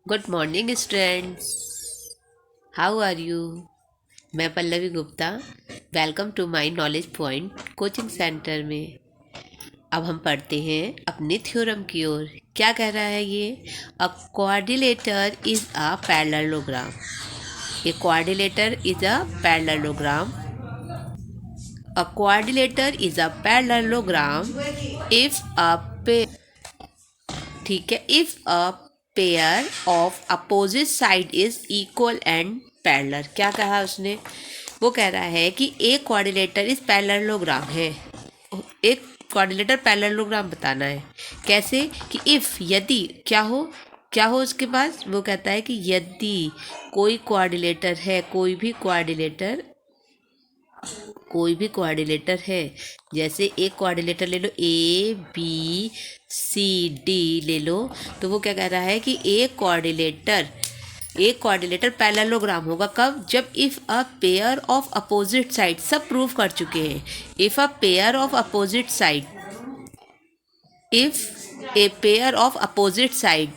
Good morning students. How are you? मैं Pallavi Gupta. Welcome to my knowledge point coaching centre में। अब हम पढ़ते हैं अपने थ्योरम की ओर। क्या कह रहा है ये? A quadrilateral is a parallelogram. A quadrilateral is a parallelogram. A quadrilateral is a parallelogram if a pair ठीक है, if a pair of opposite side is equal and parallel. क्या कहा उसने? वो कह रहा है कि एक क्वाड्रिलेटर इज पैरेललोग्राम है। एक क्वाड्रिलेटर पैरेललोग्राम बताना है। कैसे? कि इफ यदि क्या हो उसके पास। वो कहता है कि यदि कोई क्वाड्रिलेटर है, कोई भी क्वाड्रिलेटर है। जैसे एक क्वाड्रिलेटर ले लो, ए बी सी डी ले लो। तो वो क्या कह रहा है कि एक क्वाड्रिलेटर पैरेललोग्राम होगा कब? जब if a pair of opposite side, सब प्रूव कर चुके हैं। If a pair of opposite side, if a pair of opposite side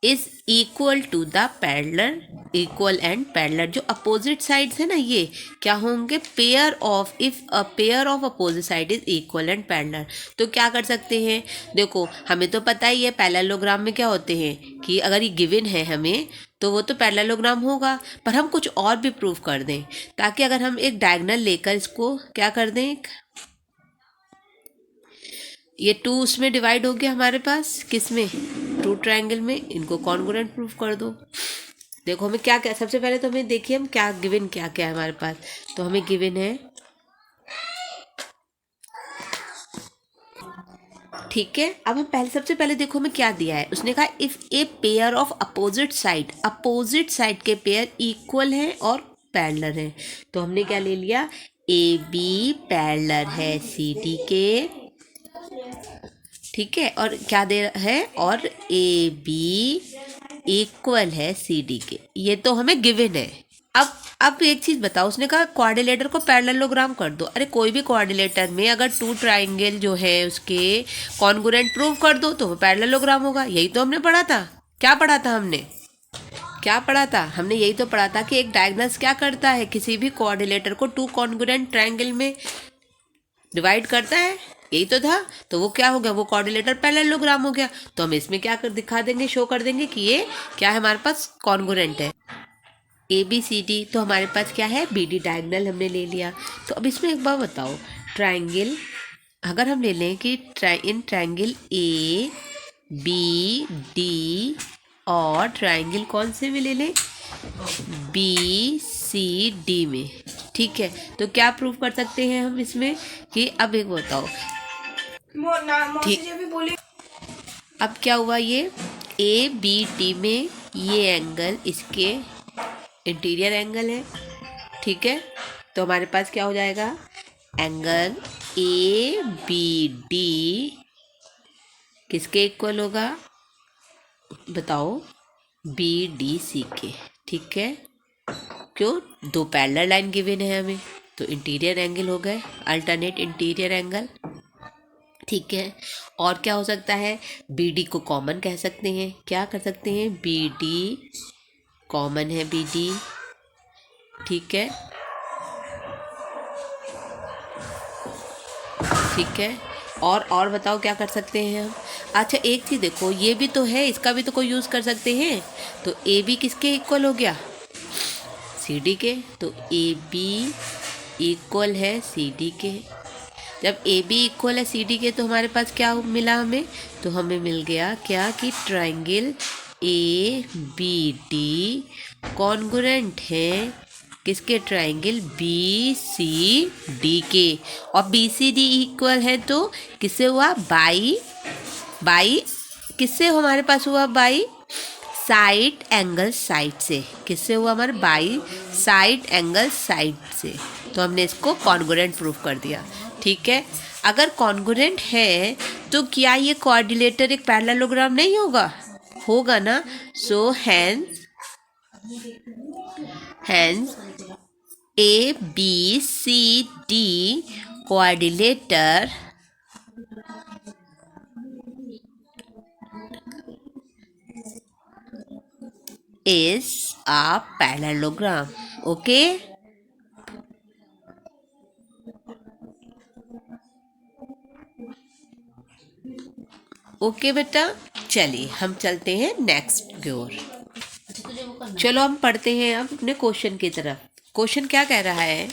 is equal to the parallel, equal and parallel. जो अपोजिट साइड्स है ना, ये क्या होंगे? Pair of, if a pair of opposite side is equal and parallel. तो क्या कर सकते हैं? देखो, हमें तो पता ही है पैरेललोग्राम में क्या होते हैं, कि अगर ये गिवन है हमें तो वो तो पैरेललोग्राम होगा। पर हम कुछ और भी प्रूव कर दें, ताकि अगर हम एक डायगोनल लेकर इसको क्या कर दें, ये टू उसमें डिवाइड हो गया हमारे पास, किस में? टू ट्रायंगल में। इनको कॉन्ग्रुएंट प्रूफ कर दो। देखो हमें क्या क्या, सबसे पहले तो हमें देखिए हम क्या गिवन, क्या क्या है हमारे पास। तो हमें गिवन है, ठीक है। अब हम पहले, सबसे पहले देखो हमें क्या दिया है। उसने कहा if a pair of opposite side के पेयर इक्वल हैं और पैरेलल हैं। तो हमने क्या ले लिया? ए बी पैरेलल है सी डी के, ठीक है। और क्या दे रहा है? और ए बी इक्वल है सी डी के। ये तो हमें गिवन है। अब एक चीज बताओ, उसने कहा क्वाड्रिलेटर को पैरेललोग्राम कर दो। अरे कोई भी क्वाड्रिलेटर में अगर टू ट्राइंगल जो है उसके कॉन्ग्रुएंट प्रूव कर दो तो वो पैरेललोग्राम होगा। यही तो हमने पढ़ा था। क्या पढ़ा था हमने? यही तो पढ़ा था कि एक डायगोनल्स क्या करता है, किसी भी क्वाड्रिलेटर को टू कॉन्ग्रुएंट ट्राइंगल में डिवाइड करता है। यही तो था। तो वो क्या हो गया? वो क्वाड्रिलेटर पैरेललोग्राम हो गया। तो हम इसमें क्या कर दिखा देंगे, शो कर देंगे कि ये क्या है, हमारे पास कॉन्ग्रुएंट है। ए बी सी डी, तो हमारे पास क्या है? बी डी डायगोनल हमने ले लिया। तो अब इसमें एक बात बताओ, ट्राइंगल अगर हम ले लें कि in triangle A B D और ट्राइंगल कौन से में ले लें? बी सी डी में, ठीक है। तो क्या प्रूव कर सकते हैं हम इसमें? कि अब एक बताओ, ठीक। अब क्या हुआ? ये ए बी डी में ये एंगल इसके इंटीरियर एंगल है, ठीक है। तो हमारे पास क्या हो जाएगा? एंगल ए बी डी किसके इक्वल होगा? बताओ, बी डी सी के, ठीक है। क्यों? दो पैरेलल लाइन गिवन है हमें, तो इंटीरियर एंगल हो गए, अल्टरनेट इंटीरियर एंगल, ठीक है। और क्या हो सकता है? बी डी को कॉमन कह सकते हैं। क्या कर सकते हैं? बी डी कॉमन है, बी डी, ठीक है, ठीक है। और बताओ क्या कर सकते हैं हम? अच्छा एक चीज़ देखो, ये भी तो है, इसका भी तो कोई यूज़ कर सकते हैं। तो ए बी किसके इक्वल हो गया? सी डी के। तो ए बी इक्वल है सी डी के। जब ए बी इक्वल है सी डी के तो हमारे पास क्या मिला हमें? तो हमें मिल गया क्या? कि triangle A B D congruent है किसके? ट्राइंगल बी सी डी के। और बी सी डी इक्वल है तो किससे हुआ? बाई बाई किससे हमारे पास हुआ? बाई साइड एंगल साइड से। किससे हुआ? हमारे बाई साइड एंगल साइड से। तो हमने इसको कॉन्ग्रुएंट प्रूफ कर दिया, ठीक है। अगर कॉन्ग्रुएंट है तो क्या ये क्वाड्रिलेटर एक पैरेललोग्राम नहीं होगा? होगा ना। So hence A B C D quadrilateral is a parallelogram. Okay. Okay बेटा, चलिए हम चलते हैं नेक्स्ट की ओर। चलो हम पढ़ते हैं अब अपने क्वेश्चन की तरफ। क्वेश्चन क्या कह रहा है?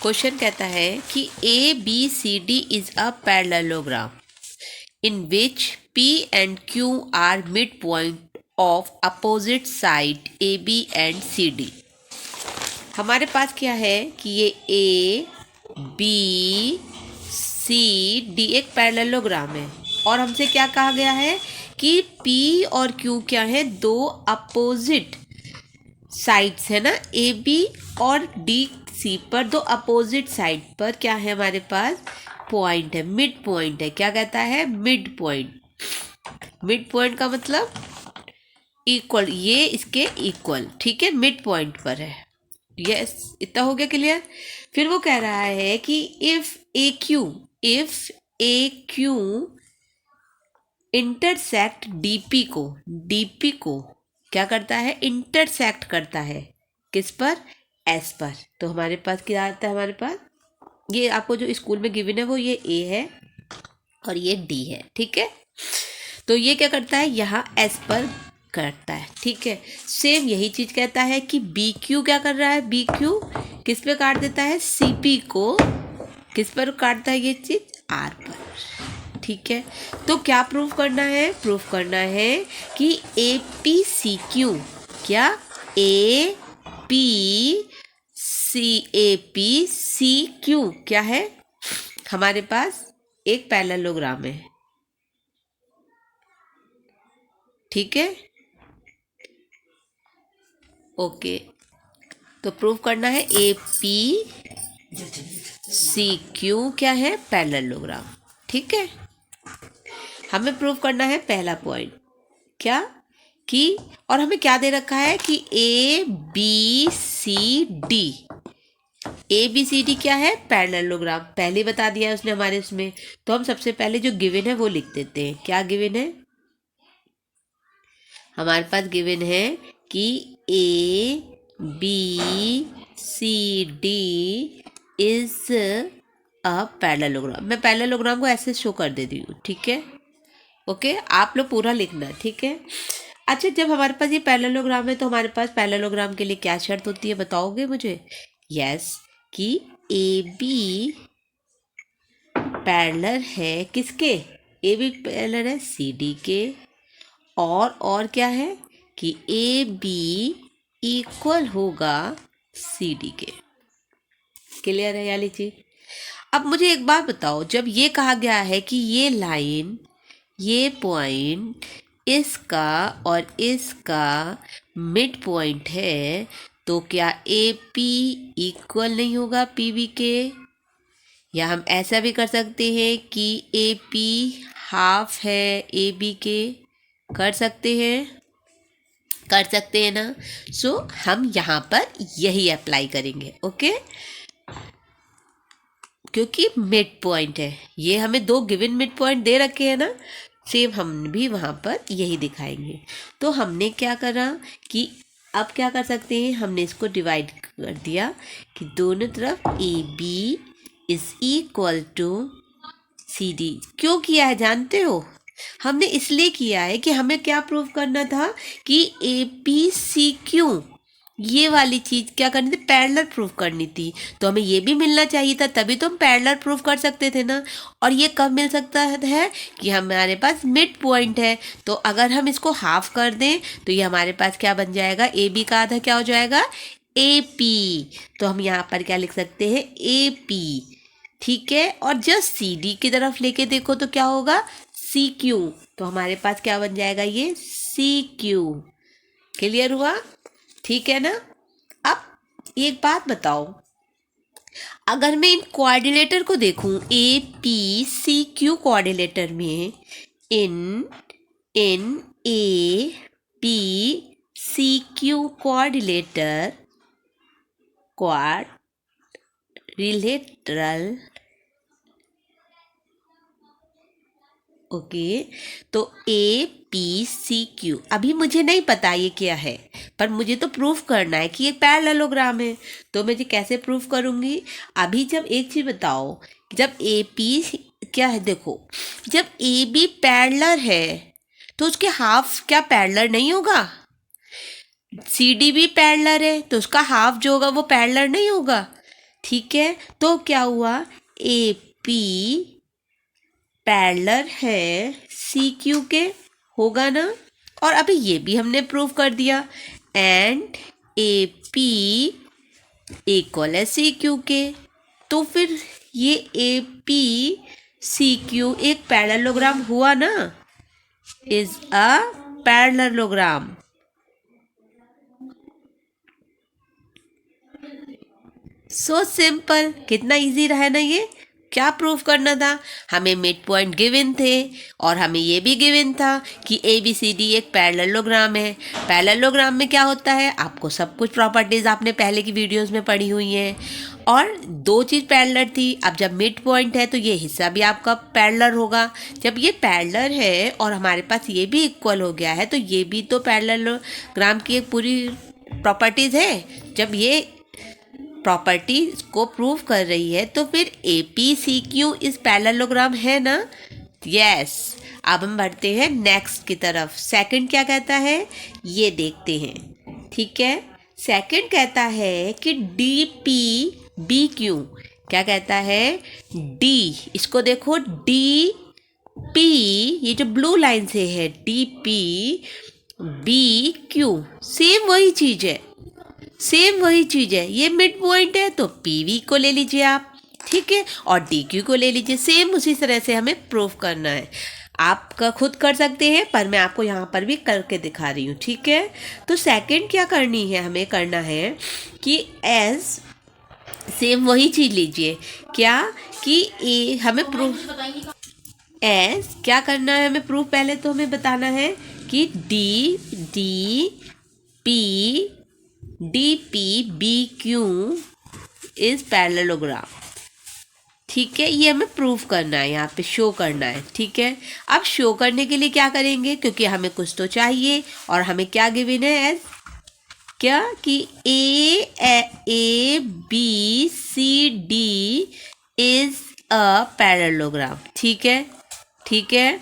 क्वेश्चन कहता है कि A B C D is a parallelogram in which P and Q are mid point of opposite side A B and C D. हमारे पास क्या है कि ये ए बी सी डी एक पैरेललोग्राम है और हमसे क्या कहा गया है कि P और Q क्या है, दो अपोजिट साइड्स है ना, ए बी और डी सी पर दो अपोजिट साइड पर क्या है हमारे पास, पॉइंट है, मिड पॉइंट है। क्या कहता है? Mid point. मिड पॉइंट का मतलब इक्वल, ये इसके इक्वल, ठीक है, मिड पॉइंट पर है। यस, इतना हो गया क्लियर। फिर वो कह रहा है कि if A Q intersect DP को क्या करता है? इंटरसेक्ट करता है किस पर? एस पर। तो हमारे पास क्या आता है? हमारे पास ये आपको जो स्कूल में गिवन है वो ये ए है और ये डी है, ठीक है। तो ये क्या करता है? यहाँ एस पर करता है, ठीक है। सेम यही चीज कहता है कि बी क्यू क्या कर रहा है? बी क्यू किस पे काट देता है? सी पी को किस पर काटता है? ये चीज आर पर, ठीक है। तो क्या प्रूफ करना है? प्रूफ करना है कि ए पी सी क्यू, क्या ए पी सी क्यू क्या है? हमारे पास एक पैरेललोग्राम है, ठीक है। ओके, तो प्रूफ करना है ए पी सी क्यू क्या है? पैरेललोग्राम, ठीक है। हमें प्रूफ करना है पहला पॉइंट, क्या कि, और हमें क्या दे रखा है कि ए बी सी डी क्या है? पैरेललोग्राम। पहले बता दिया है उसने हमारे उसमें। तो हम सबसे पहले जो गिवन है वो लिख देते हैं। क्या गिवन है? हमारे पास गिवन है कि A B C D is a parallelogram. मैं पैरेललोग्राम को ऐसे शो कर देती हूँ, ठीक है। ओके, आप लोग पूरा लिखना, ठीक है। अच्छा, जब हमारे पास ये पैरेललोग्राम है तो हमारे पास पैरेललोग्राम के लिए क्या शर्त होती है, बताओगे मुझे? यस, कि ए बी पैरेलल है किसके? ए बी पैरेलल है सी डी के, और क्या है कि ए बी इक्वल होगा सी डी के। क्लियर है याली चीज? अब मुझे एक बात बताओ, जब ये कहा गया है कि ये लाइन, ये पॉइंट इसका और इसका मिड पॉइंट है, तो क्या ए पी इक्वल नहीं होगा पी बी के? या हम ऐसा भी कर सकते हैं कि ए पी हाफ है ए बी के, कर सकते हैं ना। सो हम यहाँ पर यही अप्लाई करेंगे, ओके, क्योंकि मिड पॉइंट है। ये हमें दो गिवन मिड पॉइंट दे रखे हैं ना, सेम हम भी वहाँ पर यही दिखाएंगे। तो हमने क्या करा कि अब क्या कर सकते हैं, हमने इसको डिवाइड कर दिया कि दोनों तरफ A B is equal to C D. क्यों किया है जानते हो? हमने इसलिए किया है कि हमें क्या प्रूव करना था कि ए पी सी क्यू, ये वाली चीज क्या करनी थी? पैरेलल प्रूफ करनी थी। तो हमें ये भी मिलना चाहिए था, तभी तो हम पैरेलल प्रूफ कर सकते थे ना। और ये कब मिल सकता है कि हमारे पास मिड पॉइंट है। तो अगर हम इसको हाफ कर दें तो ये हमारे पास क्या बन जाएगा? ए बी का आधा क्या हो जाएगा? A P. तो हम यहाँ पर क्या लिख सकते हैं? ए पी, ठीक है। और जस्ट सी डी की तरफ लेके देखो तो क्या होगा? C Q. तो हमारे पास क्या बन जाएगा? ये सी क्यू। क्लियर हुआ? ठीक है ना। अब एक बात बताओ, अगर मैं इन कोऑर्डिनेटर को देखूं, A P C Q coordinator में, इन A P C Q coordinator okay, तो ए पी सी क्यू, अभी मुझे नहीं पता ये क्या है, पर मुझे तो प्रूफ करना है कि ये पैरेललोग्राम है। तो मैं ये कैसे प्रूफ करूँगी? अभी जब एक चीज़ बताओ, जब ए पी क्या है, देखो जब ए बी पैरेलल है तो उसके हाफ क्या पैरेलल नहीं होगा? सी डी भी पैरेलल है तो उसका हाफ जो होगा वो पैरेलल नहीं होगा। ठीक है, तो क्या हुआ, ए पी पैरेलल है सी क्यू के, होगा ना? और अभी ये भी हमने प्रूव कर दिया, एंड ए पी इक्वल है सी क्यू के। तो फिर ये ए पी सी क्यू एक पैरेललोग्राम हुआ ना, is a parallelogram. So simple, कितना इजी रहा है ना ये। क्या प्रूफ करना था? हमें मिड पॉइंट गिवन थे और हमें ये भी गिवन था कि ए बी सी डी एक पैरेललोग्राम है। पैरेललोग्राम में क्या होता है, आपको सब कुछ प्रॉपर्टीज आपने पहले की वीडियोस में पढ़ी हुई हैं, और दो चीज़ पैरेलल थी। अब जब मिड पॉइंट है तो ये हिस्सा भी आपका पैरेलल होगा। जब ये पैरेलल है और हमारे पास ये भी इक्वल हो गया है तो ये भी तो पैरेललोग्राम की एक पूरी प्रॉपर्टीज है। जब ये प्रॉपर्टी को प्रूव कर रही है तो फिर ए पी सी क्यू इस पैरेललोग्राम है ना। यस, अब हम बढ़ते हैं नेक्स्ट की तरफ। सेकंड क्या कहता है ये देखते हैं। ठीक है, सेकंड कहता है कि डी पी बी क्यू, क्या कहता है, डी, इसको देखो डी पी, ये जो ब्लू लाइन से है D P B Q, same वही चीज है, सेम वही चीज है। ये मिड पॉइंट है तो पीवी को ले लीजिए आप, ठीक है, और डी क्यू को ले लीजिए। सेम उसी तरह से हमें प्रूफ करना है। आपका खुद कर सकते हैं पर मैं आपको यहाँ पर भी करके दिखा रही हूँ। ठीक है, तो सेकंड क्या करनी है, हमें करना है कि एस सेम वही चीज लीजिए, क्या कि ए हमें प्रूफ एस क्या करना है, हमें प्रूफ पहले तो हमें बताना है कि D D P D P B Q is parallelogram. ठीक है, ये हमें प्रूफ करना है, यहाँ पे शो करना है। ठीक है, अब शो करने के लिए क्या करेंगे, क्योंकि हमें कुछ तो चाहिए और हमें क्या गिवन है एज, क्या कि A B C D is a parallelogram. ठीक है, ठीक है,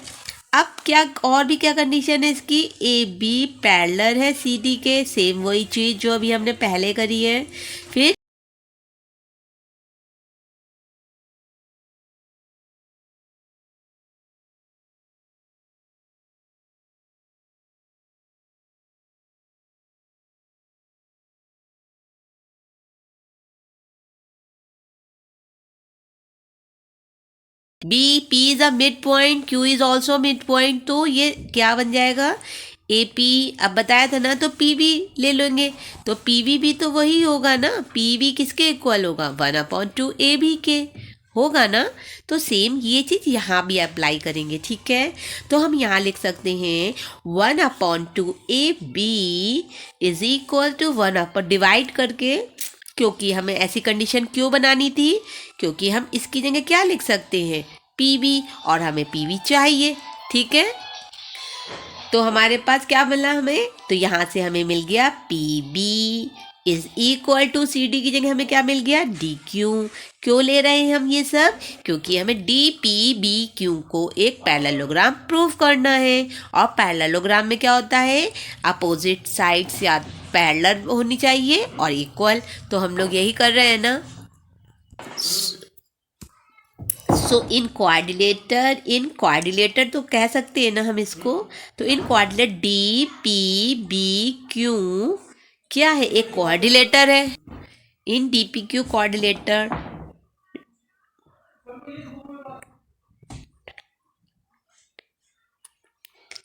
अब क्या और भी क्या कंडीशन है इसकी, ए बी पैरेलल है सी डी के, सेम वही चीज़ जो अभी हमने पहले करी है। फिर B P is a mid point, Q is also mid point, तो ये क्या बन जाएगा, ए पी, अब बताया था ना, तो पी वी ले लेंगे, तो पी वी भी तो वही होगा ना, पी वी किसके इक्वल होगा, 1/2 ए बी के होगा ना। तो सेम ये चीज़ यहाँ भी अप्लाई करेंगे। ठीक है, तो हम यहाँ लिख सकते हैं 1/2 A B is equal to 1 divide करके, क्योंकि हमें ऐसी कंडीशन क्यों बनानी थी, क्योंकि हम इसकी जगह क्या लिख सकते हैं, पी वी, और हमें पी वी चाहिए। ठीक है, तो हमारे पास क्या मिला हमें, तो यहाँ से हमें मिल गया P B is equal to C D की जगह हमें क्या मिल गया, डी क्यू। क्यों ले रहे हैं हम ये सब, क्योंकि हमें डी पी बी क्यू को एक पैरेललोग्राम प्रूव करना है, और पैरेललोग्राम में क्या होता है, अपोजिट साइड्स या पैरेलल होनी चाहिए और इक्वल, तो हम लोग यही कर रहे हैं ना। सो इन कोऑर्डिनेटर तो कह सकते हैं ना हम इसको, तो इन coordinate D P B Q क्या है, एक कोऑर्डिनेटर है, इन डी पी क्यू कोऑर्डिनेटर।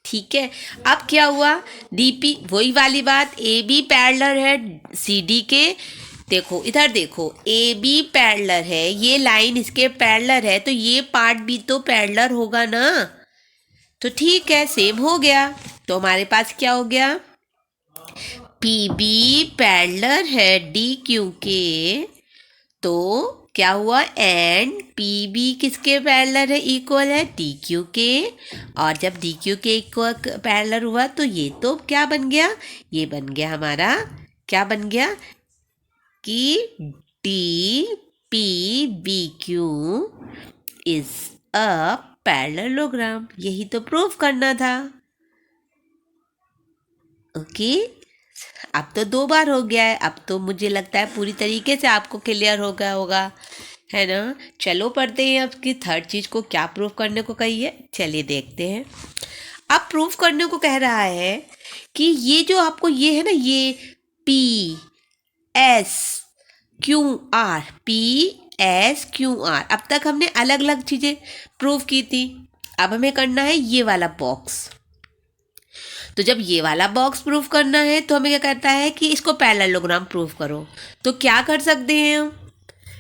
ठीक है, अब क्या हुआ, डीपी वही वाली बात, ए बी पैरेलल है सी डी के, देखो इधर देखो, ए बी पैरेलल है, ये लाइन इसके पैरेलल है, तो ये पार्ट भी तो पैरेलल होगा ना। तो ठीक है, सेम हो गया, तो हमारे पास क्या हो गया, पी बी पैरेलल है डी क्यू के, तो क्या हुआ, एंड पी बी किसके पैरेलल है, इक्वल है डी क्यू के। और जब डी क्यू के इक्वल पैरेलल हुआ तो ये तो क्या बन गया, ये बन गया हमारा, क्या बन गया कि D P B Q is a parallelogram. यही तो प्रूव करना था। ओके, अब तो 2 बार हो गया है, अब तो मुझे लगता है पूरी तरीके से आपको क्लियर हो गया होगा, है ना। चलो पढ़ते हैं अब कि थर्ड चीज़ को क्या प्रूव करने को कही है, चलिए देखते हैं। अब प्रूव करने को कह रहा है कि ये जो आपको ये है ना, ये P S Q R, P S Q R, अब तक हमने अलग अलग चीज़ें प्रूव की थी, अब हमें करना है ये वाला बॉक्स। तो जब ये वाला बॉक्स प्रूफ करना है तो हमें क्या कहता है कि इसको पैरेललोग्राम प्रूफ करो। तो क्या कर सकते हैं हम,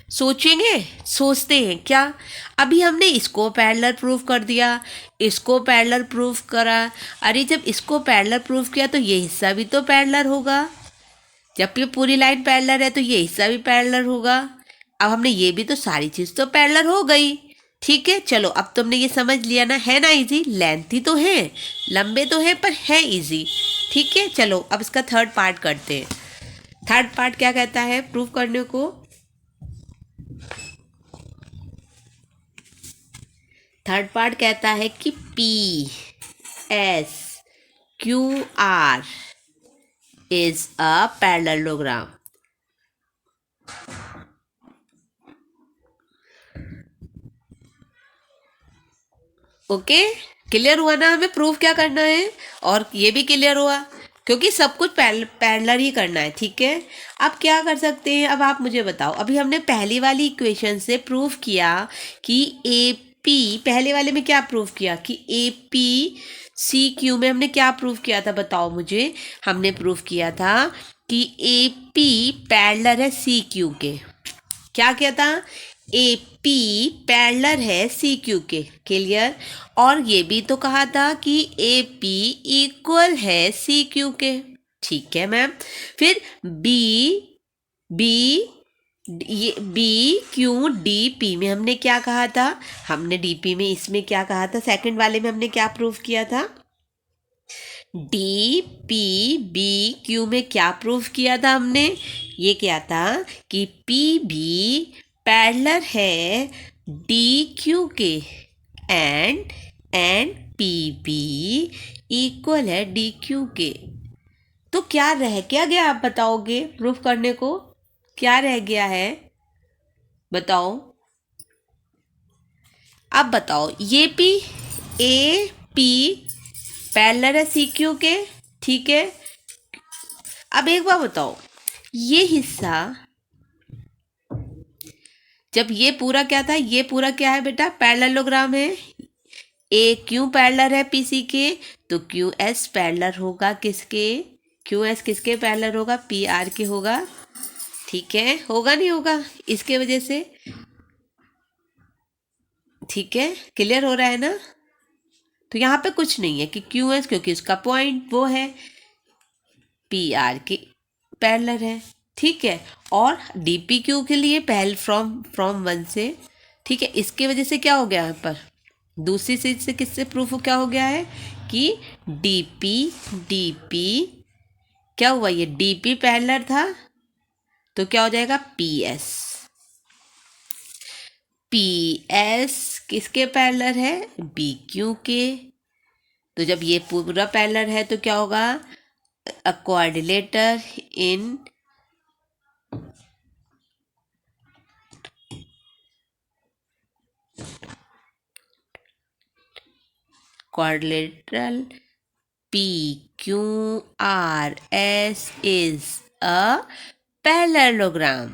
सोचेंगे, सोचते हैं क्या। अभी हमने इसको पैरेलल प्रूफ कर दिया, इसको पैरेलल प्रूफ करा। अरे जब इसको पैरेलल प्रूफ किया तो ये हिस्सा भी तो पैरेलल होगा, जब ये पूरी लाइन पैरेलल है तो ये हिस्सा भी पैरेलल होगा। अब हमने ये भी तो, सारी चीज़ तो पैरेलल हो गई। ठीक है, चलो अब तुमने ये समझ लिया ना, है ना इजी, लेंथी तो है, लंबे तो है पर है इजी। ठीक है, चलो अब इसका थर्ड पार्ट करते हैं। थर्ड पार्ट क्या कहता है प्रूफ करने को, थर्ड पार्ट कहता है कि P S Q R is a parallelogram. Okay, clear हुआ ना, हमें प्रूफ क्या करना है, और ये भी क्लियर हुआ क्योंकि सब कुछ पैरेलल ही करना है। ठीक है, अब क्या कर सकते हैं, अब आप मुझे बताओ। अभी हमने पहली वाली इक्वेशन से प्रूफ किया कि ए पी, पहले वाले में क्या प्रूफ किया कि ए पी सी क्यू में हमने क्या प्रूफ किया था, बताओ मुझे। हमने प्रूफ किया था कि ए पी पैरेलल है सी क्यू के। क्या किया था, ए पी पैरेलल है सी क्यू के, क्लियर। और ये भी तो कहा था कि ए पी इक्वल है सी क्यू के। ठीक है मैम, फिर बी बी ये बी क्यू डी पी में हमने क्या कहा था, हमने डी पी में इसमें क्या कहा था, सेकंड वाले में हमने क्या प्रूफ किया था, डी पी बी क्यू में क्या प्रूफ किया था हमने, ये क्या था कि पी बी पैरेलल है डी क्यू के, एंड पी बी इक्वल है डी क्यू के। तो क्या रह क्या गया, आप बताओगे प्रूफ करने को, क्या रह गया है बताओ। अब बताओ, ये पी ए पी पैरेलल है सी क्यू के, ठीक है। अब एक बार बताओ, ये हिस्सा, जब ये पूरा क्या था, ये पूरा क्या है बेटा, पैरेललोग्राम है। ए क्यू पैरेलल है पी सी के, तो क्यू एस पैरेलल होगा किसके, क्यू एस किसके पैरेलल होगा, पी आर के होगा। ठीक है, होगा नहीं होगा इसके वजह से। ठीक है, क्लियर हो रहा है ना। तो यहाँ पे कुछ नहीं है कि क्यू एस, क्योंकि उसका पॉइंट वो है पी आर के पैरेलल है। ठीक है, और डी पी क्यू के लिए पहले फ्रॉम वन से। ठीक है, इसके वजह से क्या हो गया यहाँ पर, दूसरी चीज से किससे प्रूफ क्या हो गया है कि डी पी क्या हुआ, ये डी पी पैरेलल था तो क्या हो जाएगा पी एस किसके पैरेलल है, बी क्यू के। तो जब ये पूरा पैरेलल है तो क्या होगा, a quadrilateral in quadrilateral PQRS is a parallelogram।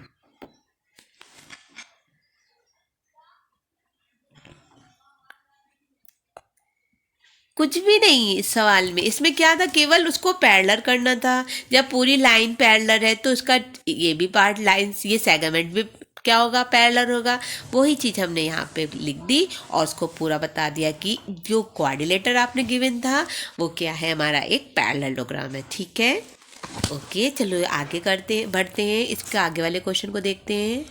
कुछ भी नहीं इस सवाल में, इसमें क्या था, केवल उसको पैरेलल करना था। जब पूरी लाइन पैरेलल है तो उसका ये भी पार्ट लाइन, ये सेगमेंट भी क्या होगा, पैरेलल होगा। वही चीज़ हमने यहाँ पे लिख दी और उसको पूरा बता दिया कि जो क्वाड्रिलेटर आपने गिवन था वो क्या है, हमारा एक पैरेललोग्राम है। ठीक है, ओके, चलो आगे बढ़ते हैं, इसके आगे वाले क्वेश्चन को देखते हैं।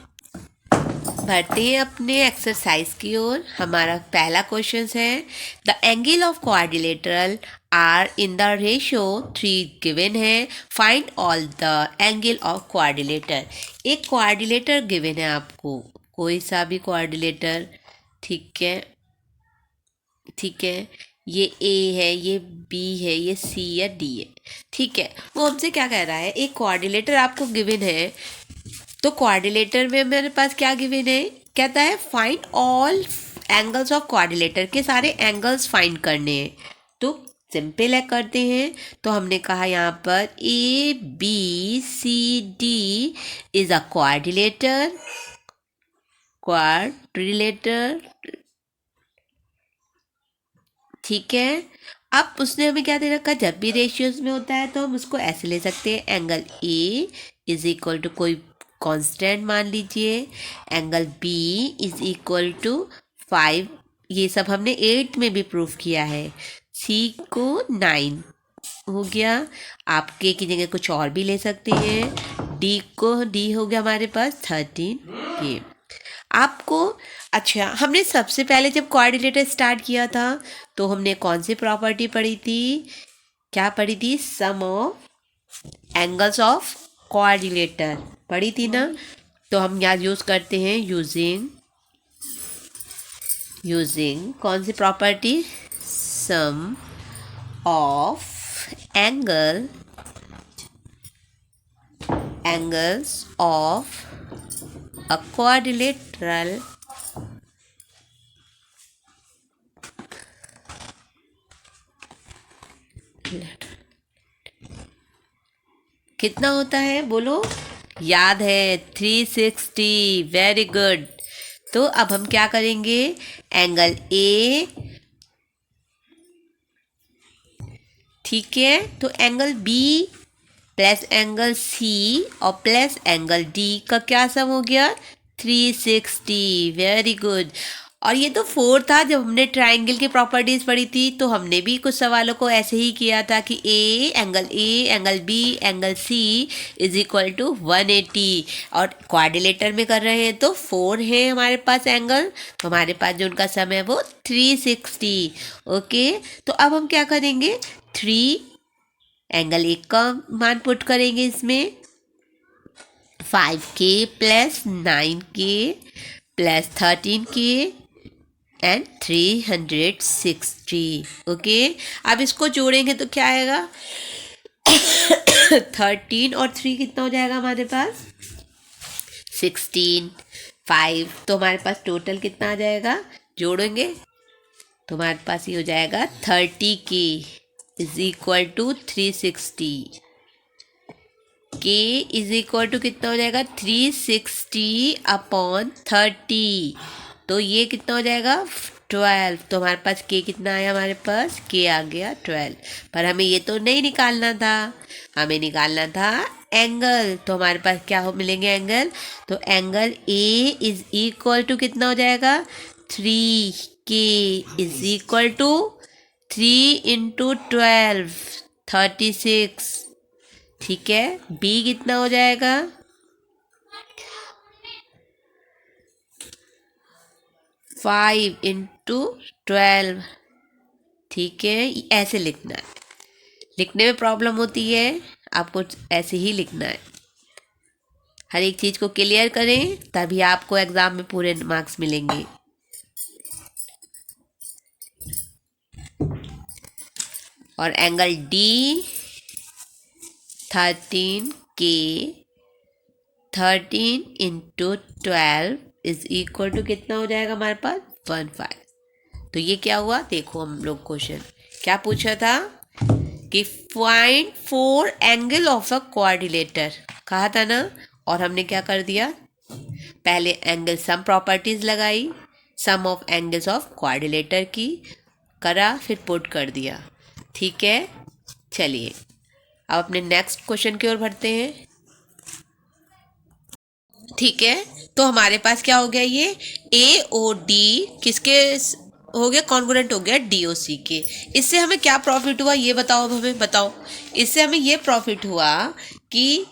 बढ़ते हैं अपने एक्सरसाइज की ओर। हमारा पहला क्वेश्चन है the angle of quadrilateral are in the ratio 3 given है, find all the angle of quadrilateral. एक क्वाड्रिलेटर गिवन है आपको, कोई सा भी क्वाड्रिलेटर, ठीक है, ठीक है, ये ए है, ये बी है, ये सी या डी है, ठीक है। वो हमसे क्या कह रहा है, एक क्वाड्रिलेटर आपको गिवन है, तो क्वाड्रिलेटर में मेरे पास क्या गिवन है, कहता है find all angles of quadrilateral, के सारे एंगल्स फाइंड करने हैं। तो सिंपल है, करते हैं। तो हमने कहा यहाँ पर A B C D is a quadrilateral, quadrilateral, ठीक है। अब उसने हमें क्या दे रखा, जब भी रेशियोज में होता है तो हम उसको ऐसे ले सकते हैं, angle A is equal to कोई कांस्टेंट मान लीजिए, angle B is equal to 5, ये सब हमने 8 में भी प्रूफ किया है, सी को 9 हो गया, आप के की जगह कुछ और भी ले सकते हैं, डी हो गया हमारे पास 13 के। आपको अच्छा, हमने सबसे पहले जब क्वाड्रिलेटर स्टार्ट किया था तो हमने कौन सी प्रॉपर्टी पढ़ी थी, क्या पढ़ी थी, सम ऑफ एंगल्स ऑफ क्वाड्रिलेटर पढ़ी थी ना। तो हम यहाँ यूज़ करते हैं यूजिंग कौन सी property, sum of angles of a quadrilateral कितना होता है, बोलो, याद है 360, वेरी गुड। तो अब हम क्या करेंगे, एंगल ए, ठीक है, तो angle B plus angle C और प्लस एंगल डी का क्या सम हो गया, 360, वेरी गुड। और ये तो 4 था, जब हमने ट्राइंगल की प्रॉपर्टीज पढ़ी थी तो हमने भी कुछ सवालों को ऐसे ही किया था कि angle B angle C is equal to 180, और क्वाड्रिलेटर में कर रहे हैं तो 4 है हमारे पास एंगल, तो हमारे पास जो उनका सम है वो 360, ओके। तो अब हम क्या करेंगे, 3 एंगल एक का मान पुट करेंगे इसमें, 5K plus 9K plus 13K and 360, okay. अब इसको जोड़ेंगे तो क्या आएगा 13 और 3 कितना हो जाएगा हमारे पास 16, 5, तो हमारे पास टोटल कितना आ जाएगा, जोड़ेंगे तो हमारे पास ये हो जाएगा 30K is equal to 360, K is equal to कितना हो जाएगा 360 अपॉन 30, तो ये कितना हो जाएगा 12, तो हमारे पास K कितना आया, हमारे पास K आ गया 12। पर हमें ये तो नहीं निकालना था, हमें निकालना था एंगल, तो हमारे पास क्या हो मिलेंगे एंगल, तो angle A is equal to कितना हो जाएगा 3K is equal to 3 into 12, 36, ठीक है। B कितना हो जाएगा 5 इंटू 12, ठीक है। ऐसे लिखना है, लिखने में प्रॉब्लम होती है, आपको ऐसे ही लिखना है, हर एक चीज़ को क्लियर करें तभी आपको एग्ज़ाम में पूरे मार्क्स मिलेंगे। और angle D 13K 13 into 12 is equal to कितना हो जाएगा हमारे पास 15। तो ये क्या हुआ, देखो हम लोग क्वेश्चन क्या पूछा था कि find 4 angle of a quadrilateral कहा था ना, और हमने क्या कर दिया, पहले एंगल सम प्रॉपर्टीज लगाई, सम ऑफ एंगल्स ऑफ क्वाड्रिलेटर की करा, फिर पुट कर दिया, ठीक है। चलिए अब अपने नेक्स्ट क्वेश्चन की ओर बढ़ते हैं, ठीक है। तो हमारे पास क्या हो गया, ये AOD किसके हो गया, कॉन्ग्रुएंट हो गया DOC के। इससे हमें क्या प्रॉफिट हुआ ये बताओ, अब हमें बताओ। इससे हमें ये प्रॉफिट हुआ कि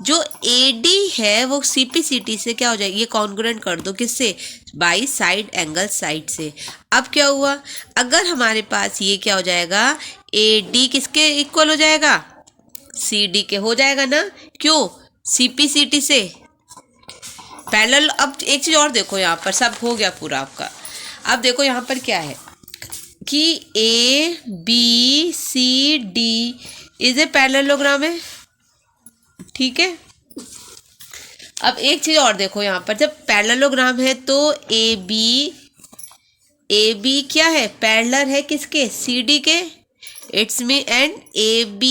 जो AD है वो CPCT से क्या हो जाएगी, ये कॉन्ग्रुएंट कर दो किससे, बाई साइड एंगल साइड से। अब क्या हुआ, अगर हमारे पास ये क्या हो जाएगा, AD किसके इक्वल हो जाएगा, CD के हो जाएगा ना, क्यों, CPCT से पैरेलल। अब एक चीज और देखो, यहाँ पर सब हो गया पूरा आपका। अब देखो यहाँ पर क्या है कि ABCD इज ए पैरेललोग्राम है, ठीक है। अब एक चीज और देखो, यहाँ पर जब पैरेललोग्राम है तो AB क्या है, पैरेलल है किसके, CD के, it's me, and AB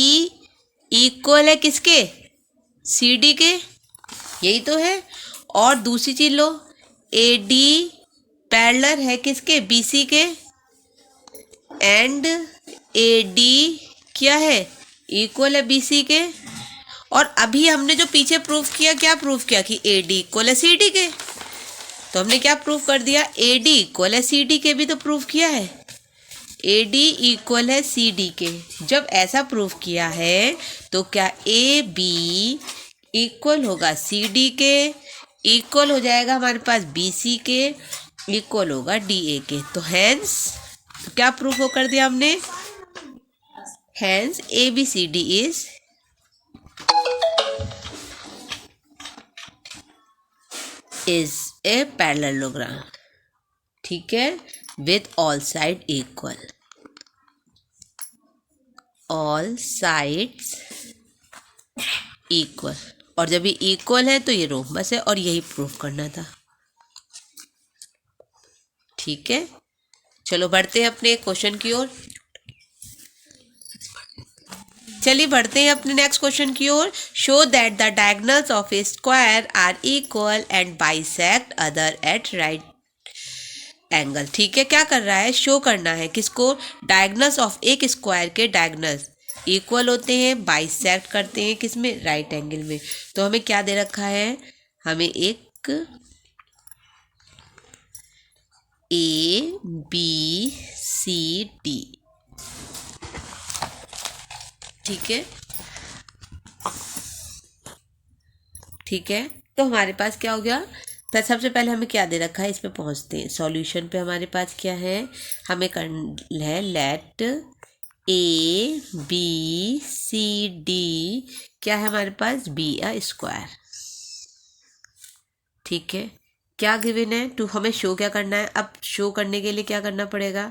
equal है किसके, CD के, यही तो है। और दूसरी चीज लो, AD पैरेलल है किसके, BC के, एंड AD क्या है, इक्वल है BC के। और अभी हमने जो पीछे प्रूफ किया, क्या प्रूफ किया कि AD इक्वल है CD के, तो हमने क्या प्रूफ कर दिया, AD इक्वल है CD के भी तो प्रूफ किया है, AD इक्वल है CD के। जब ऐसा प्रूफ किया है तो क्या AB इक्वल होगा CD के, इक्वल हो जाएगा हमारे पास BC के, इक्वल होगा DA के। तो हैंस तो क्या प्रूफ हो कर दिया हमने, hence ABCD is a parallelogram, ठीक है, with all side equal, all sides equal. और जब ये इक्वल है तो ये रोम्बस है, और यही प्रूफ करना था, ठीक है। चलो बढ़ते हैं अपने क्वेश्चन की ओर, चलिए बढ़ते हैं अपने नेक्स्ट क्वेश्चन की ओर। Show that the diagonals of a square are equal and bisect other at right angle, ठीक है। क्या कर रहा है, शो करना है किसको, डायगोनल्स ऑफ एक स्क्वायर के डायगोनल्स इक्वल होते हैं, बाइसेक्ट करते हैं किसमें, राइट एंगल में। तो हमें क्या दे रखा है, हमें एक ABCD, ठीक है, ठीक है। तो हमारे पास क्या हो गया, तो सबसे पहले हमें क्या दे रखा है, इस पे पहुंचते हैं सॉल्यूशन पे। हमारे पास क्या है, हमें करना है लेट ABCD क्या है हमारे पास, बी अ स्क्वायर, ठीक है। क्या गिवन है, टू हमें शो क्या करना है। अब शो करने के लिए क्या करना पड़ेगा,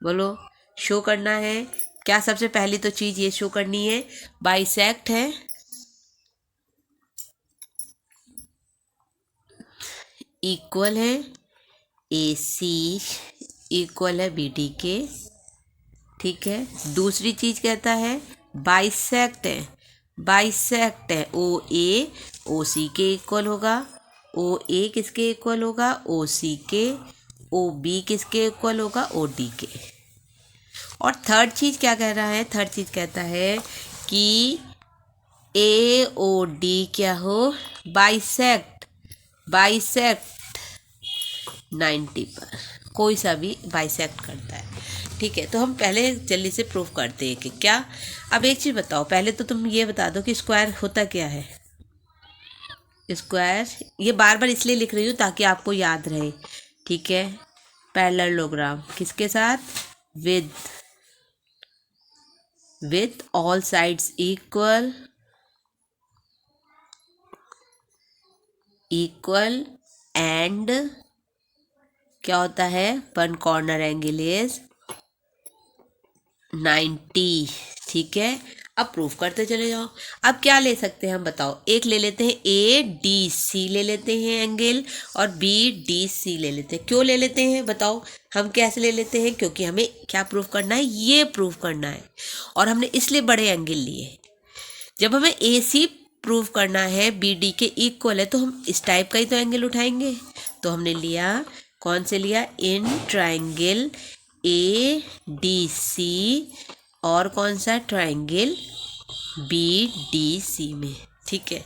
बोलो, शो करना है क्या, सबसे पहली तो चीज़ ये शो करनी है, बाइसेक्ट है, इक्वल है AC इक्वल है BD के, ठीक है। दूसरी चीज़ कहता है बाइसेक्ट है, बाइसेक्ट है OA OC के इक्वल होगा, OA किसके इक्वल होगा, OC के, OB किसके इक्वल होगा, OD के। और थर्ड चीज़ क्या कह रहा है, थर्ड चीज़ कहता है कि AOD क्या हो, बाइसेक्ट, बाइसेक्ट 90 पर, कोई सा भी बाइसेक्ट करता है, ठीक है। तो हम पहले जल्दी से प्रूफ करते हैं कि क्या। अब एक चीज़ बताओ, पहले तो तुम ये बता दो कि स्क्वायर होता क्या है। स्क्वायर, ये बार बार इसलिए लिख रही हूँ ताकि आपको याद रहे, ठीक है। पैरेललोग्राम किसके साथ, with all sides equal, equal and क्या होता है, वन कॉर्नर एंगल इज 90, ठीक है। अब प्रूफ करते चले जाओ। अब क्या ले सकते हैं हम बताओ, एक ले लेते हैं ADC ले लेते हैं एंगल, और BDC ले लेते हैं। क्यों ले लेते हैं बताओ, हम कैसे ले लेते हैं, क्योंकि हमें क्या प्रूफ करना है, ये प्रूफ करना है, और हमने इसलिए बड़े एंगल लिए। जब हमें AC प्रूफ करना है BD के इक्वल है, तो हम इस टाइप का ही तो एंगल उठाएंगे। तो हमने लिया, कौन से लिया, इन ट्राइंगल ADC, और कौन सा, ट्राइंगल BDC में, ठीक है।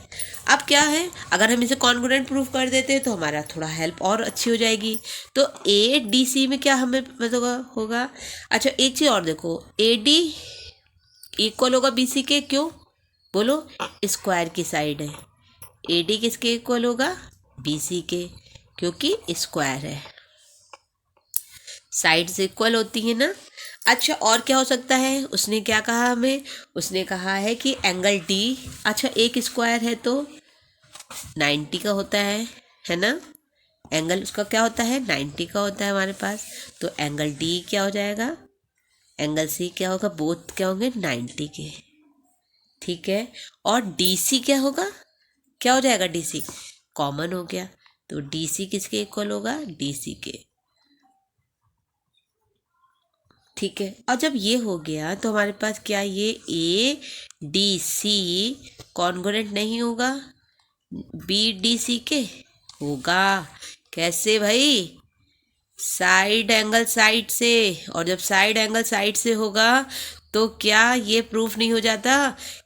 अब क्या है, अगर हम इसे कॉन्ग्रुएंट प्रूफ कर देते हैं तो हमारा थोड़ा हेल्प और अच्छी हो जाएगी। तो ADC में क्या हमें मतलब होगा, अच्छा एक चीज़ और देखो, AD इक्वल होगा BC के, क्यों, बोलो, स्क्वायर की साइड है। AD किसके इक्वल होगा? BC के, क्योंकि स्क्वायर है, साइड्स इक्वल होती है ना। अच्छा, और क्या हो सकता है? उसने क्या कहा हमें? उसने कहा है कि एंगल D, अच्छा एक स्क्वायर है तो 90 का होता है ना। एंगल उसका क्या होता है? 90 का होता है हमारे पास। तो एंगल D क्या हो जाएगा? एंगल C क्या होगा? बोथ क्या होंगे? 90 के, ठीक है। और DC क्या होगा? क्या हो जाएगा? DC कॉमन हो गया, तो DC किसके इक्वल होगा? DC के, ठीक है। और जब ये हो गया तो हमारे पास क्या, ये ADC कॉन्ग्रुएंट नहीं होगा BDC के? होगा। कैसे भाई? साइड एंगल साइड से, और जब साइड एंगल साइड से होगा तो क्या ये प्रूफ नहीं हो जाता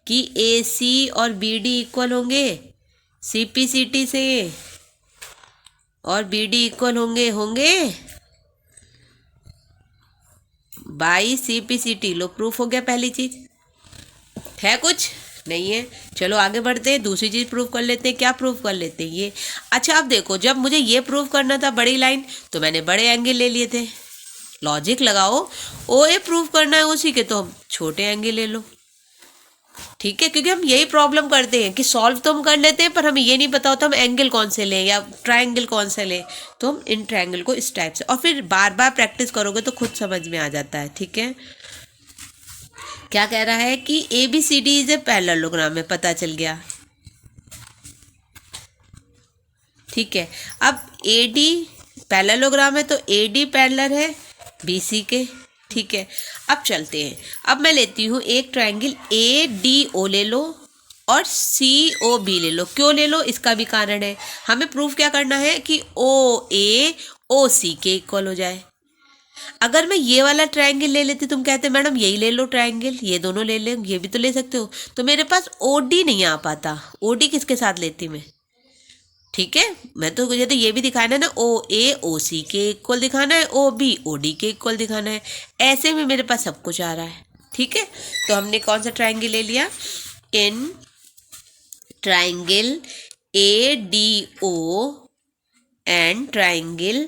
कि AC और BD इक्वल होंगे CPCT से, और BD इक्वल होंगे बाई CPCT। लो, प्रूफ हो गया पहली चीज। है कुछ? नहीं है। चलो आगे बढ़ते हैं, दूसरी चीज प्रूफ कर लेते हैं। क्या प्रूफ कर लेते हैं ये? अच्छा, अब देखो, जब मुझे ये प्रूफ करना था बड़ी लाइन, तो मैंने बड़े एंगल ले लिए थे। लॉजिक लगाओ, OA प्रूफ करना है उसी के, तो हम छोटे एंगल ले लो, ठीक है। क्योंकि हम यही प्रॉब्लम करते हैं कि सॉल्व तो हम कर लेते हैं, पर हमें ये नहीं पता होता हम एंगल कौन से लें या ट्रायंगल कौन से लें। तो हम इन ट्रायंगल को इस टाइप से, और फिर बार बार प्रैक्टिस करोगे तो खुद समझ में आ जाता है, ठीक है। क्या कह रहा है कि ABCD इज ए पैरेललोग्राम में, पता चल गया, ठीक है। अब AD पैरेललोग्राम है तो AD पैरेलल है BC के, ठीक है। अब चलते हैं, अब मैं लेती हूँ एक ट्रायंगल ADO ले लो और COB ले लो। क्यों ले लो? इसका भी कारण है। हमें प्रूफ क्या करना है कि OA OC के इक्वल हो जाए। अगर मैं ये वाला ट्रायंगल ले लेती, तुम कहते मैडम यही ले लो ट्रायंगल, ये दोनों ले ले, ये भी तो ले सकते हो, तो मेरे पास OD नहीं आ पाता। OD किसके साथ लेती मैं? ठीक है, मैं तो मुझे तो ये भी दिखाना है ना, OA OC के इक्वल दिखाना है, OB OD के इक्वल दिखाना है। ऐसे में मेरे पास सब कुछ आ रहा है, ठीक है। तो हमने कौन सा ट्रायंगल ले लिया? In triangle ADO and triangle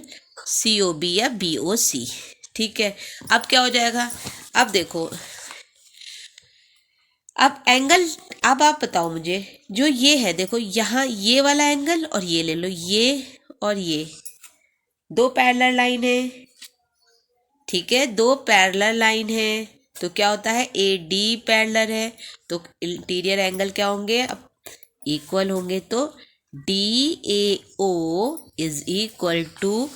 COB या BOC, ठीक है। अब क्या हो जाएगा? अब देखो, अब एंगल, अब आप बताओ मुझे, जो ये है देखो, यहाँ ये वाला एंगल और ये ले लो, ये और ये दो पैरेलल लाइन है, ठीक है, दो पैरेलल लाइन है। तो क्या होता है? AD पैरेलल है तो इंटीरियर एंगल क्या होंगे? अब इक्वल होंगे, तो DAO is equal to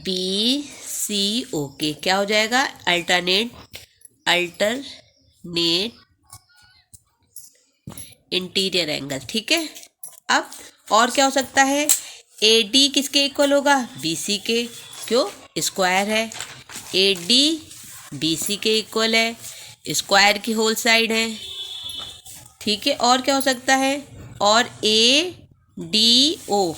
BCO के क्या हो जाएगा? अल्टरनेट इंटीरियर एंगल, ठीक है। अब और क्या हो सकता है? AD किसके इक्वल होगा? BC के, क्यों? स्क्वायर है। AD BC के इक्वल है, स्क्वायर की होल साइड है, ठीक है। और क्या हो सकता है? और ADO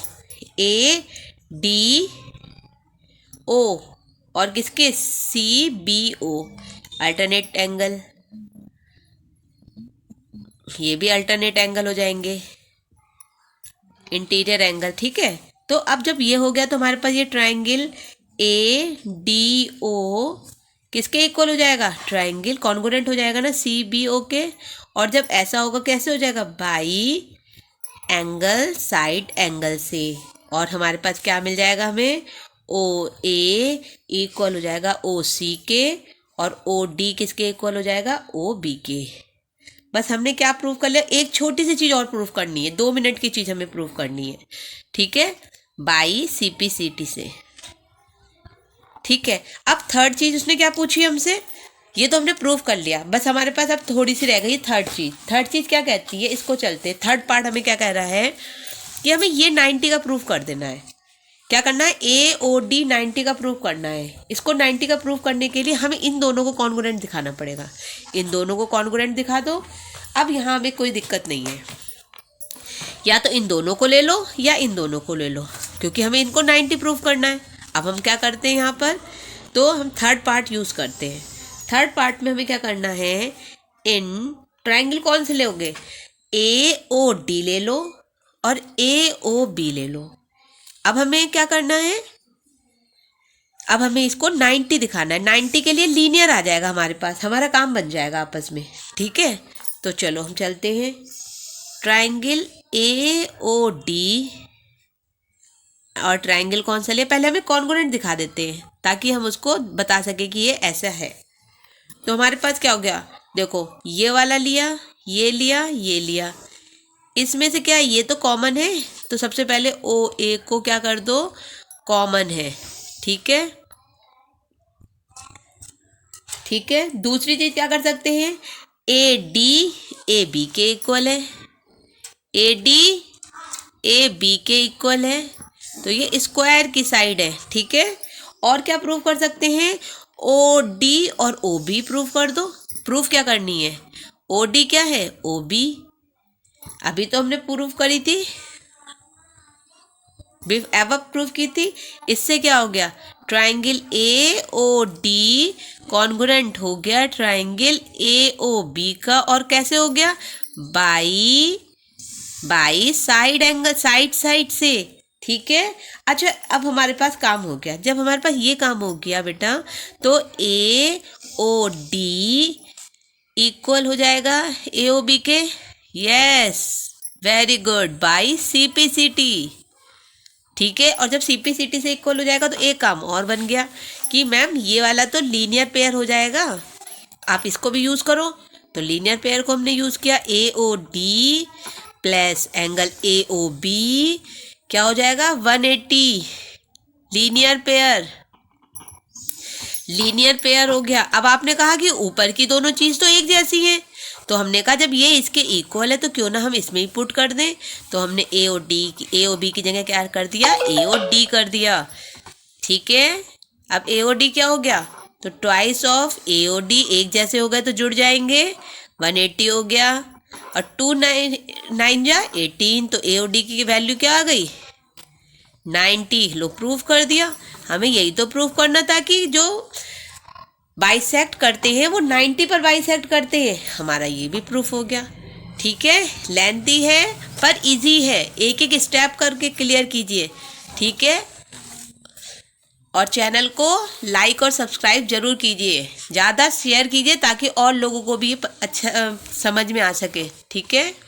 और किसके? CBO अल्टरनेट एंगल, ये भी अल्टरनेट एंगल हो जाएंगे, इंटीरियर एंगल, ठीक है। तो अब जब ये हो गया तो हमारे पास ये ट्रायंगल ADO किसके इक्वल हो जाएगा? ट्रायंगल कॉन्ग्रुएंट हो जाएगा ना CBO के। और जब ऐसा होगा कैसे हो जाएगा? बाई एंगल साइड एंगल से। और हमारे पास क्या मिल जाएगा हमें? OA इक्वल हो जाएगा OC के, और OD किसके इक्वल हो जाएगा? OB के। बस हमने क्या प्रूव कर लिया? एक छोटी सी चीज़ और प्रूव करनी है, 2 मिनट की चीज़ हमें प्रूव करनी है, ठीक है, बाई CPCT से, ठीक है। अब थर्ड चीज़ उसने क्या पूछी हमसे? ये तो हमने प्रूव कर लिया, बस हमारे पास अब थोड़ी सी रह गई थर्ड चीज़। थर्ड चीज़ क्या कहती है? इसको चलते, थर्ड पार्ट हमें क्या कह रहा है कि हमें ये 90 का प्रूफ कर देना है। क्या करना है? AOD 90 का प्रूफ करना है। इसको 90 का प्रूफ करने के लिए हमें इन दोनों को कॉन्ग्रुएंट दिखाना पड़ेगा। इन दोनों को कॉन्ग्रुएंट दिखा दो। अब यहाँ हमें कोई दिक्कत नहीं है, या तो इन दोनों को ले लो या इन दोनों को ले लो, क्योंकि हमें इनको 90 प्रूफ करना है। अब हम क्या करते हैं यहाँ पर? तो हम थर्ड पार्ट यूज़ करते हैं। थर्ड पार्ट में हमें क्या करना है? इन ट्राइंगल कौन से लोगे, ए ओ डी ले लो और ए ओ बी ले लो। अब हमें क्या करना है, अब हमें इसको 90 दिखाना है। 90 के लिए लीनियर आ जाएगा हमारे पास, हमारा काम बन जाएगा आपस में, ठीक है। तो चलो हम चलते हैं, ट्राइंगल ए ओ डी और ट्राइंगल कौन सा लिया, पहले हमें कॉन्ग्रुएंट दिखा देते हैं ताकि हम उसको बता सके कि ये ऐसा है। तो हमारे पास क्या हो गया, देखो ये वाला लिया, ये लिया, ये लिया, इसमें से क्या है, ये तो कॉमन है, तो सबसे पहले ओ ए को क्या कर दो, कॉमन है, ठीक है। ठीक है, दूसरी चीज क्या कर सकते हैं, ए डी ए बी के इक्वल है, ए डी ए बी के इक्वल है, तो ये स्क्वायर की साइड है, ठीक है। और क्या प्रूव कर सकते हैं, ओ डी और ओ बी प्रूव कर दो। प्रूफ क्या करनी है, ओ डी क्या है, ओ बी, अभी तो हमने प्रूफ करी थी, अब प्रूफ की थी। इससे क्या हो गया, triangle A O D congruent हो गया ट्राइंगल ए ओ बी का, और कैसे हो गया, बाई साइड एंगल, साइड से, ठीक है। अच्छा अब हमारे पास काम हो गया, जब हमारे पास ये काम हो गया बेटा, तो ए ओ डी इक्वल हो जाएगा ए ओ बी के, yes very good, by C P C T, ठीक है। और जब सी पी सी टी से इक्वल हो जाएगा तो एक काम और बन गया कि मैम ये वाला तो लीनियर पेयर हो जाएगा, आप इसको भी यूज़ करो। तो लीनियर पेयर को हमने यूज़ किया, A O D plus angle A O B क्या हो जाएगा, 180, लीनियर पेयर, लीनियर पेयर हो गया। अब आपने कहा कि ऊपर की दोनों चीज़ तो एक जैसी है, तो हमने कहा जब ये इसके इक्वल है तो क्यों ना हम इसमें ही पुट कर दें। तो हमने ए ओ बी की जगह क्या कर दिया, ए ओ डी कर दिया, ठीक है। अब ए ओ डी क्या हो गया, तो twice of A O D, एक जैसे हो गए तो जुड़ जाएंगे, 180 हो गया, और 2 9 जा 18, तो ए ओ डी की वैल्यू क्या आ गई, 90। लो प्रूफ कर दिया। हमें यही तो प्रूफ करना था कि जो बाइसेक्ट करते हैं वो 90 पर बाइसेक्ट करते हैं, हमारा ये भी प्रूफ हो गया, ठीक है। लेंथी है पर इजी है, एक एक स्टेप करके क्लियर कीजिए, ठीक है। और चैनल को लाइक और सब्सक्राइब जरूर कीजिए, ज़्यादा शेयर कीजिए ताकि और लोगों को भी अच्छा समझ में आ सके, ठीक है।